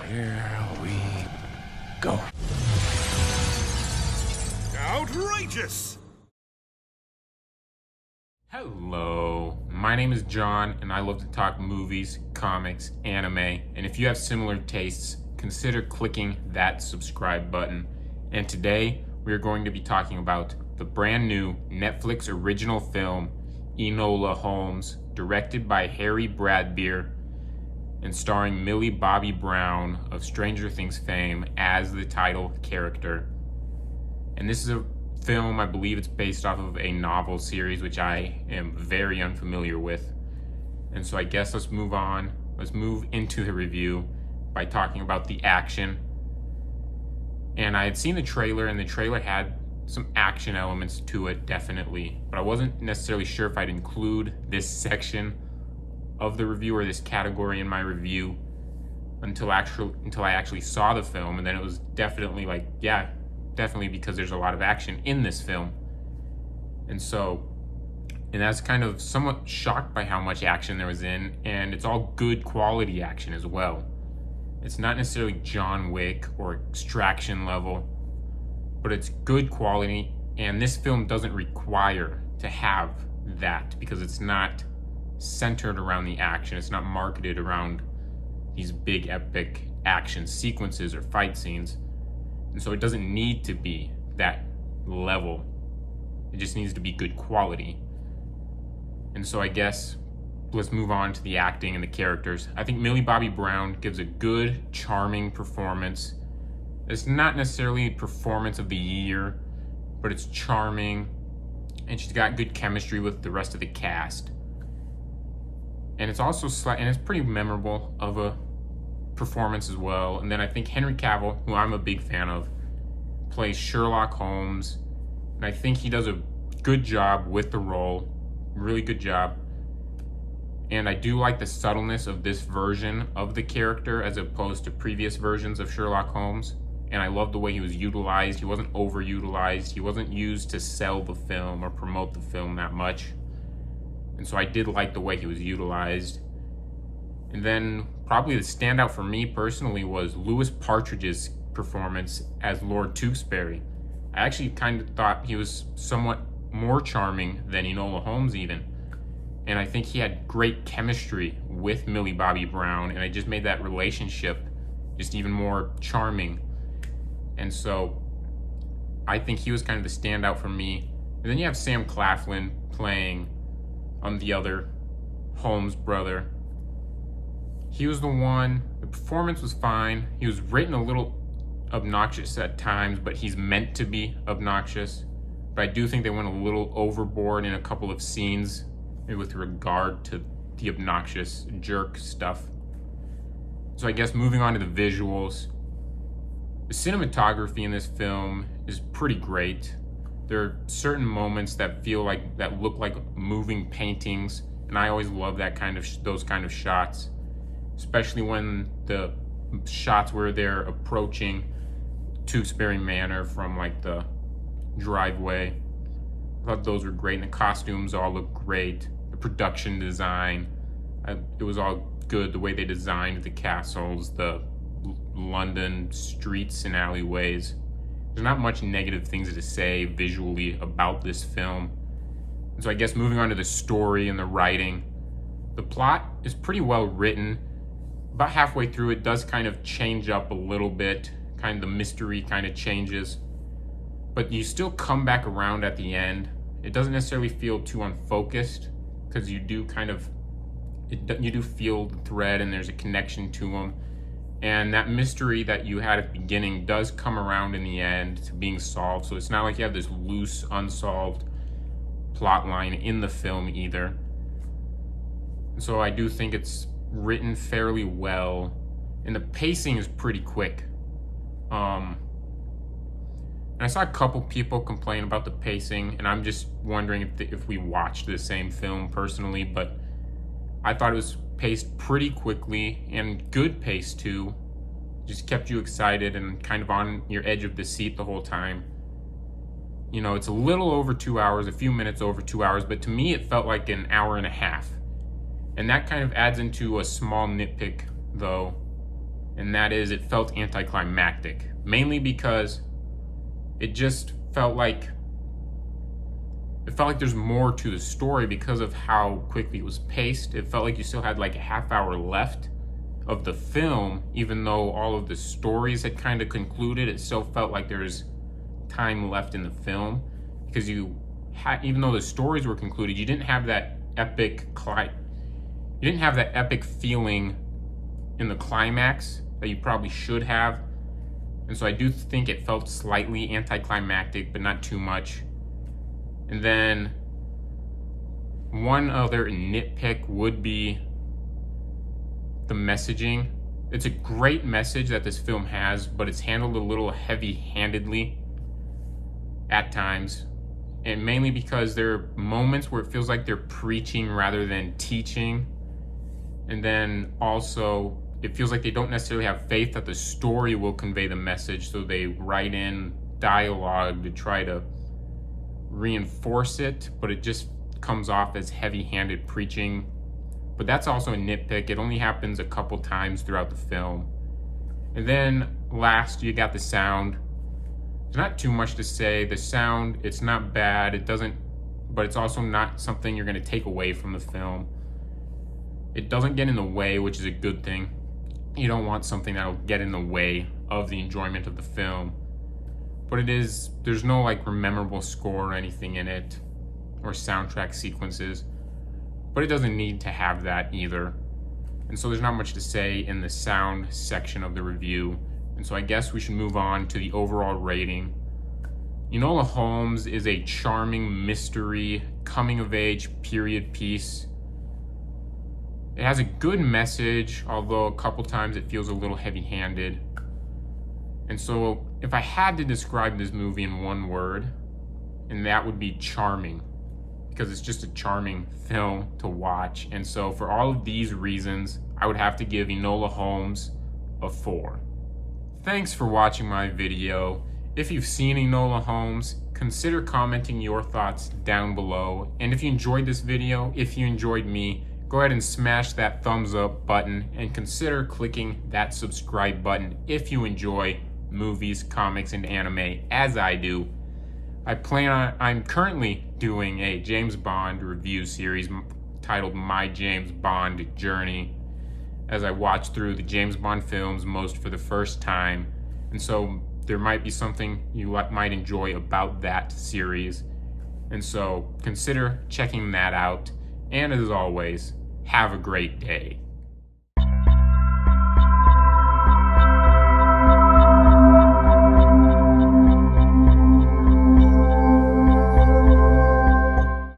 Here we go. Outrageous! Hello, my name is John, and I love to talk movies, comics, anime, and if you have similar tastes, consider clicking that subscribe button. And today, we are going to be talking about the brand new Netflix original film, Enola Holmes, directed by Harry Bradbeer, and starring Millie Bobby Brown of Stranger Things fame as the title character. And this is a film, I believe it's based off of a novel series, which I am very unfamiliar with. And so I guess let's move on. Let's move into the review by talking about the action. And I had seen the trailer, and the trailer had some action elements to it, definitely. But I wasn't necessarily sure if I'd include this section of the review or this category in my review until I actually saw the film. And then it was definitely like, yeah, definitely, because there's a lot of action in this film. And that's kind of somewhat shocked by how much action there was in, and it's all good quality action as well. It's not necessarily John Wick or Extraction level, but it's good quality, and this film doesn't require to have that because it's not centered around the action. It's not marketed around these big epic action sequences or fight scenes. And so it doesn't need to be that level. It just needs to be good quality. And so I guess let's move on to the acting and the characters. I think Millie Bobby Brown gives a good, charming performance. It's not necessarily a performance of the year, but it's charming, and she's got good chemistry with the rest of the cast. And it's also and it's pretty memorable of a performance as well. And then I think Henry Cavill, who I'm a big fan of, plays Sherlock Holmes, and I think he does a good job with the role, really good job. And I do like the subtleness of this version of the character as opposed to previous versions of Sherlock Holmes, and I love the way he was utilized. He wasn't overutilized. He wasn't used to sell the film or promote the film that much, and so I did like the way he was utilized. And then probably the standout for me personally was Louis Partridge's performance as Lord Tewkesbury. I actually kind of thought he was somewhat more charming than Enola Holmes even. And I think he had great chemistry with Millie Bobby Brown, and it just made that relationship just even more charming. And so I think he was kind of the standout for me. And then you have Sam Claflin playing the other Holmes brother. He was the one. The performance was fine. He was written a little obnoxious at times, but he's meant to be obnoxious. But I do think they went a little overboard in a couple of scenes with regard to the obnoxious jerk stuff. So I guess moving on to the visuals. The cinematography in this film is pretty great. There are certain moments that look like moving paintings, and I always love those kind of shots, especially when the shots where they're approaching Tewkesbury Manor from like the driveway. I thought those were great, and the costumes all look great. The production design, it was all good. The way they designed the castles, the London streets and alleyways. There's not much negative things to say visually about this film. And so I guess moving on to the story and the writing. The plot is pretty well written. About halfway through, it does kind of change up a little bit. Kind of the mystery kind of changes. But you still come back around at the end. It doesn't necessarily feel too unfocused, because you do feel the thread, and there's a connection to them. And that mystery that you had at the beginning does come around in the end to being solved. So it's not like you have this loose, unsolved plot line in the film either. So I do think it's written fairly well, and the pacing is pretty quick. And I saw a couple people complain about the pacing, and I'm just wondering if we watched the same film personally, but I thought it was paced pretty quickly, and good pace too. Just kept you excited and kind of on your edge of the seat the whole time. You know, it's a little over 2 hours, a few minutes over 2 hours, but to me it felt like an hour and a half. And that kind of adds into a small nitpick, though, and that is it felt anticlimactic, mainly because it just felt like there's more to the story because of how quickly it was paced. It felt like you still had like a half hour left of the film, even though all of the stories had kind of concluded. It still felt like there's time left in the film because even though the stories were concluded, you didn't have that epic feeling in the climax that you probably should have. And so I do think it felt slightly anticlimactic, but not too much. And then one other nitpick would be the messaging. It's a great message that this film has, but it's handled a little heavy-handedly at times. And mainly because there are moments where it feels like they're preaching rather than teaching. And then also, it feels like they don't necessarily have faith that the story will convey the message, so they write in dialogue to try to reinforce it, but it just comes off as heavy-handed preaching. But that's also a nitpick. It only happens a couple times throughout the film. And then last, you got the sound. There's not too much to say. The sound, it's not bad. But it's also not something you're going to take away from the film. It doesn't get in the way, which is a good thing. You don't want something that'll get in the way of the enjoyment of the film. But there's no like memorable score or anything in it, or soundtrack sequences. But it doesn't need to have that either. And so there's not much to say in the sound section of the review. And so I guess we should move on to the overall rating. Enola Holmes is a charming mystery, coming-of-age period piece. It has a good message, although a couple times it feels a little heavy-handed. And so if I had to describe this movie in one word, and that would be charming, because it's just a charming film to watch. And so for all of these reasons, I would have to give Enola Holmes a 4. Thanks for watching my video. If you've seen Enola Holmes, consider commenting your thoughts down below. And if you enjoyed this video, if you enjoyed me, go ahead and smash that thumbs up button and consider clicking that subscribe button if you enjoy movies, comics, and anime as I do. I'm currently doing a James Bond review series titled My James Bond Journey, as I watch through the James Bond films most for the first time. And so there might be something you might enjoy about that series. And so consider checking that out. And as always, have a great day.